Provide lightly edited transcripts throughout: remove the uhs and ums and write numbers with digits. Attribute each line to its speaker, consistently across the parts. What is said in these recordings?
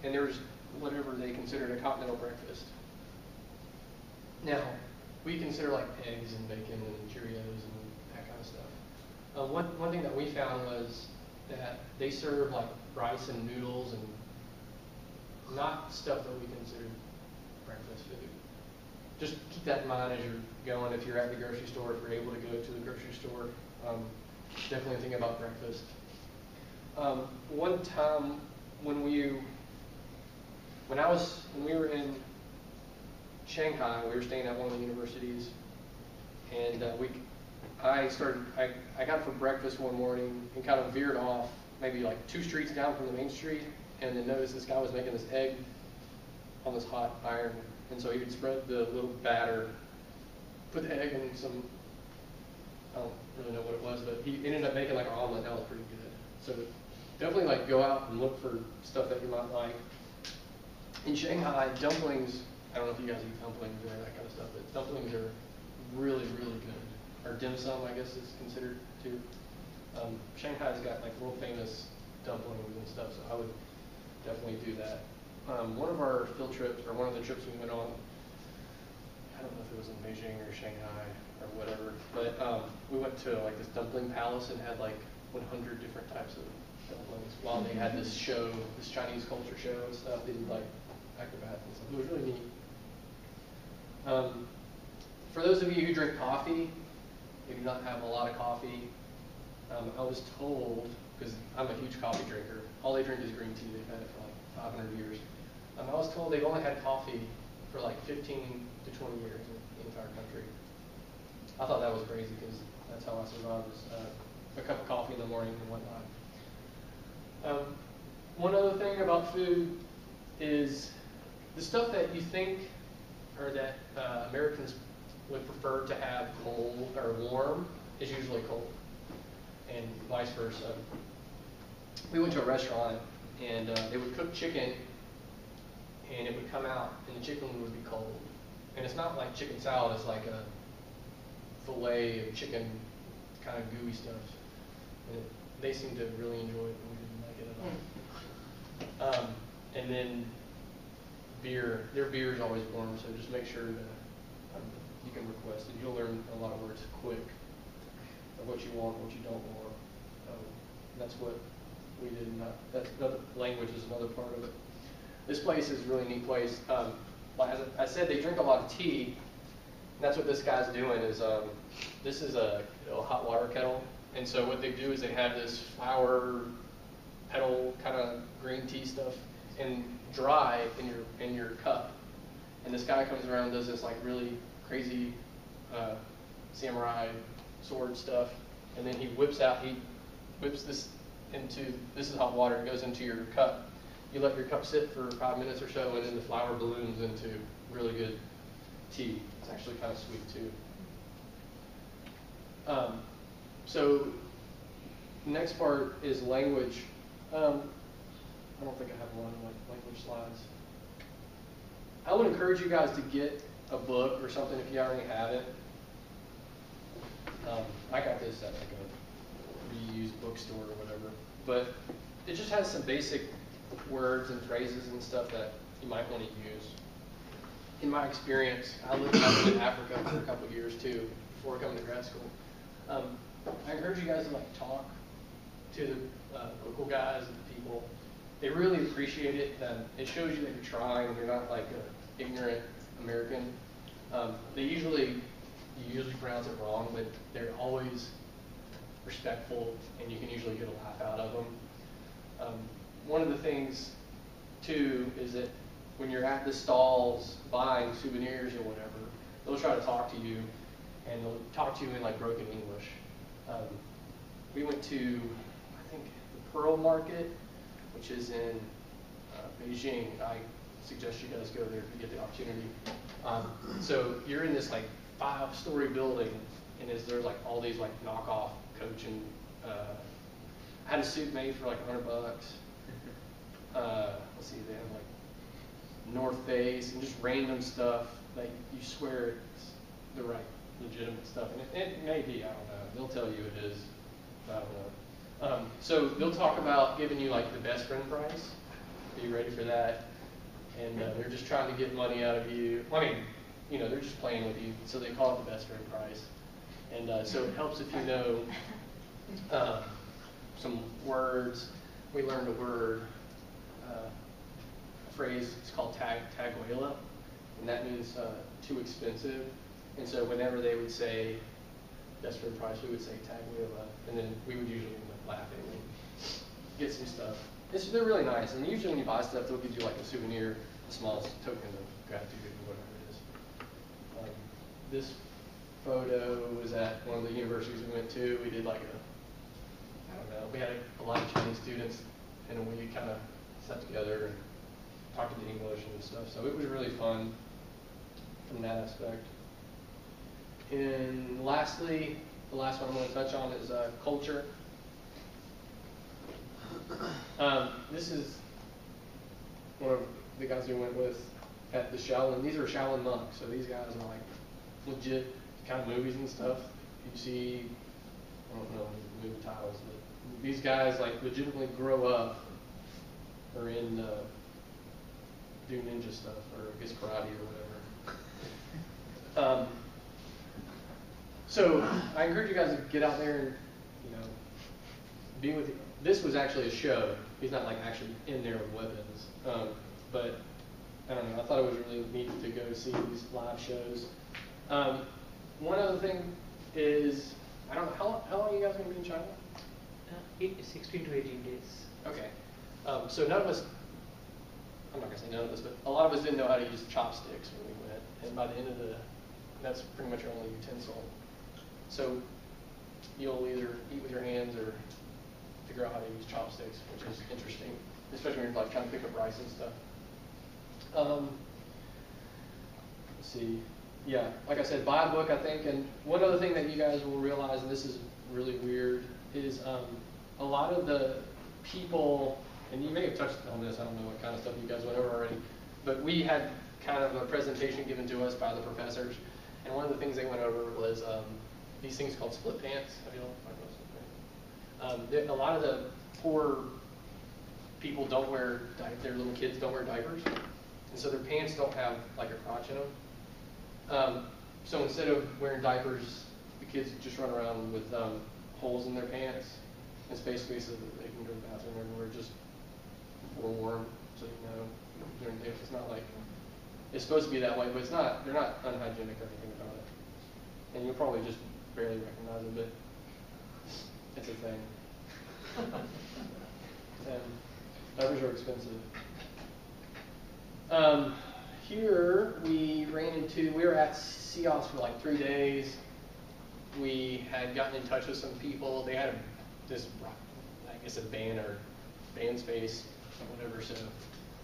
Speaker 1: and there's whatever they considered a continental breakfast. Now, we consider like eggs and bacon and Cheerios and that kind of stuff. One thing that we found was that they serve like rice and noodles and not stuff that we consider breakfast food. Just keep that in mind as you're going, if you're at the grocery store, if you're able to go to the grocery store, definitely think about breakfast. One time when we were in Shanghai, we were staying at one of the universities, and I got for breakfast one morning and kind of veered off maybe like 2 streets down from the main street, and then noticed this guy was making this egg on this hot iron. And so he would spread the little batter, put the egg in some, I don't really know what it was, but he ended up making like an omelet. That was pretty good. So definitely like go out and look for stuff that you might like. In Shanghai, dumplings, I don't know if you guys eat dumplings or that kind of stuff, but dumplings are really, really good. Or dim sum, I guess is considered too. Shanghai's got like world famous dumplings and stuff, so I would definitely do that. One of our field trips, or one of the trips we went on, I don't know if it was in Beijing or Shanghai or whatever, but we went to like this dumpling palace and had like 100 different types of dumplings while they had this show, this Chinese culture show and stuff. They did like acrobats and stuff. It was really neat. For those of you who drink coffee, if you do not have a lot of coffee, I was told, because I'm a huge coffee drinker, all they drink is green tea. They've had it for like 500 years. I was told they've only had coffee for like 15 to 20 years in the entire country. I thought that was crazy because that's how I survived, was a cup of coffee in the morning and whatnot. One other thing about food is the stuff that you think, or that Americans would prefer to have cold or warm, is usually cold, and vice versa. We went to a restaurant, and they would cook chicken, and it would come out, and the chicken would be cold. And it's not like chicken salad, it's like a fillet of chicken, kind of gooey stuff. And they seemed to really enjoy it, and we didn't like it at all. And then beer, their beer is always warm, so just make sure that you can request it. You'll learn a lot of words quick of what you want, what you don't want. That's what we did. Language is another part of it. This place is a really neat place. As I said, they drink a lot of tea. And that's what this guy's doing. Is this is a hot water kettle, and so what they do is they have this flower petal kind of green tea stuff and dry in your cup. And this guy comes around and does this like really crazy samurai sword stuff, and then he whips this into, this is hot water, and goes into your cup. You let your cup sit for 5 minutes or so, and then the flower balloons into really good tea. It's actually kind of sweet too. So next part is language. I don't think I have a lot of language slides. I would encourage you guys to get a book or something if you already have it. I got this at like a reused bookstore or whatever, but it just has some basic words and phrases and stuff that you might want to use. In my experience, I lived in Africa for a couple of years too before coming to grad school. I encourage you guys to like talk to the local guys and the people. They really appreciate it. It shows you that you're trying. You're not like an ignorant American. You usually pronounce it wrong, but they're always respectful, and you can usually get a laugh out of them. One of the things, too, is that when you're at the stalls buying souvenirs or whatever, they'll try to talk to you, and they'll talk to you in like broken English. We went to, I think, the Pearl Market, which is in Beijing. I suggest you guys go there if you get the opportunity. So you're in this like 5-story building, and there's like all these like knockoff Coach, and I had a suit made for like $100. Let's see, they have like North Face and just random stuff that you swear it's the right legitimate stuff, and it may be, I don't know. They'll tell you it is, I don't know. So they'll talk about giving you like the best friend price be ready for that. And they're just trying to get money out of you. I mean, you know, they're just playing with you, so they call it the best friend price. And so it helps if you know some words. We learned a word, a phrase, it's called taguela, and that means too expensive. And so whenever they would say best friend price, we would say taguela, and then we would usually end up laughing and get some stuff. They're really nice, and usually when you buy stuff, they'll give you like a souvenir, a small token of gratitude or whatever it is. This photo was at one of the universities we went to. We did like I don't know, we had a lot of Chinese students, and we kind of sat together and talked in English and stuff. So it was really fun from that aspect. And lastly, the last one I'm going to touch on is culture. This is one of the guys we went with at the Shaolin. These are Shaolin monks, so these guys are like legit kind of movies and stuff. You see, I don't know the movie titles, but these guys like legitimately grow up or in do ninja stuff or I guess karate or whatever. So I encourage you guys to get out there and, you know, be with. This was actually a show. He's not like actually in there with weapons, but I don't know. I thought it was really neat to go see these live shows. One other thing is, I don't know, how long are you guys going to be in China?
Speaker 2: 16 to 18 days.
Speaker 1: Okay. So none of us, I'm not going to say none of us, but a lot of us didn't know how to use chopsticks when we went. And by the end of that's pretty much your only utensil. So you'll either eat with your hands or figure out how to use chopsticks, which is interesting, especially when you're like trying to pick up rice and stuff. Let's see. Yeah, like I said, buy a book, I think. And one other thing that you guys will realize, and this is really weird, is a lot of the people, and you may have touched on this, I don't know what kind of stuff you guys went over already, but we had kind of a presentation given to us by the professors, and one of the things they went over was these things called split pants. Have you all heard of split pants? A lot of the poor people don't wear, their little kids don't wear diapers, and so their pants don't have like a crotch in them. So instead of wearing diapers, the kids just run around with holes in their pants. It's basically so that they can go to the bathroom everywhere, just forewarned, so you know during the day. It's not like, it's supposed to be that way, but it's not, they're not unhygienic or anything about it. And you'll probably just barely recognize it, but it's a thing. And diapers are expensive. Here we were at CIOS for like 3 days. We had gotten in touch with some people. They had this, I guess, a band or band space or whatever. So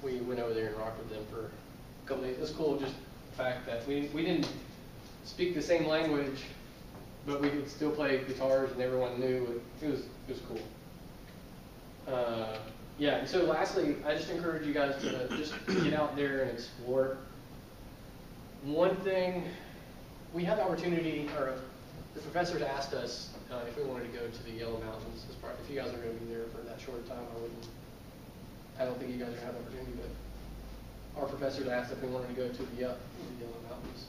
Speaker 1: we went over there and rocked with them for a couple days. It was cool, just the fact that we didn't speak the same language, but we could still play guitars and everyone knew. It was cool. Yeah, and so lastly, I just encourage you guys to just get out there and explore. One thing, we had the opportunity, or the professors asked us if we wanted to go to the Yellow Mountains. If you guys are going to be there for that short time, I don't think you guys are going to have the opportunity, but our professors asked if we wanted to go to the Yellow Mountains.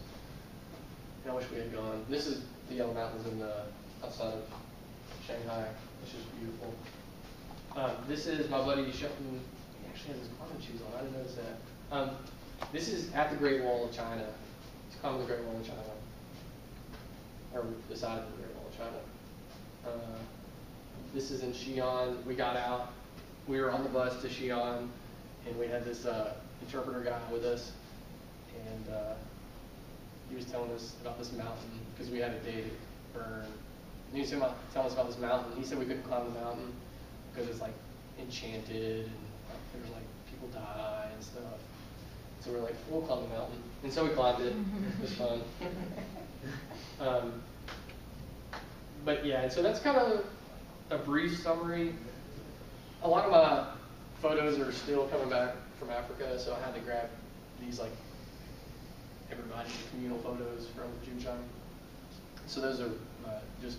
Speaker 1: And I wish we had gone. This is the Yellow Mountains outside of Shanghai, which is beautiful. This is my buddy Shelton. He actually has his climbing shoes on. I didn't notice that. This is at the Great Wall of China. It's climbing the Great Wall of China, or the side of the Great Wall of China. This is in Xi'an. We got out. We were on the bus to Xi'an, and we had this interpreter guy with us, and he was telling us about this mountain because we had a day to burn. And he was telling us about this mountain. He said we couldn't climb the mountain because it's like enchanted and there's like people die and stuff. So we're like, we'll climb the mountain. And so we climbed it. It was fun. But yeah, and so that's kind of a brief summary. A lot of my photos are still coming back from Africa, so I had to grab these like everybody's communal photos from Jinshan. So those are just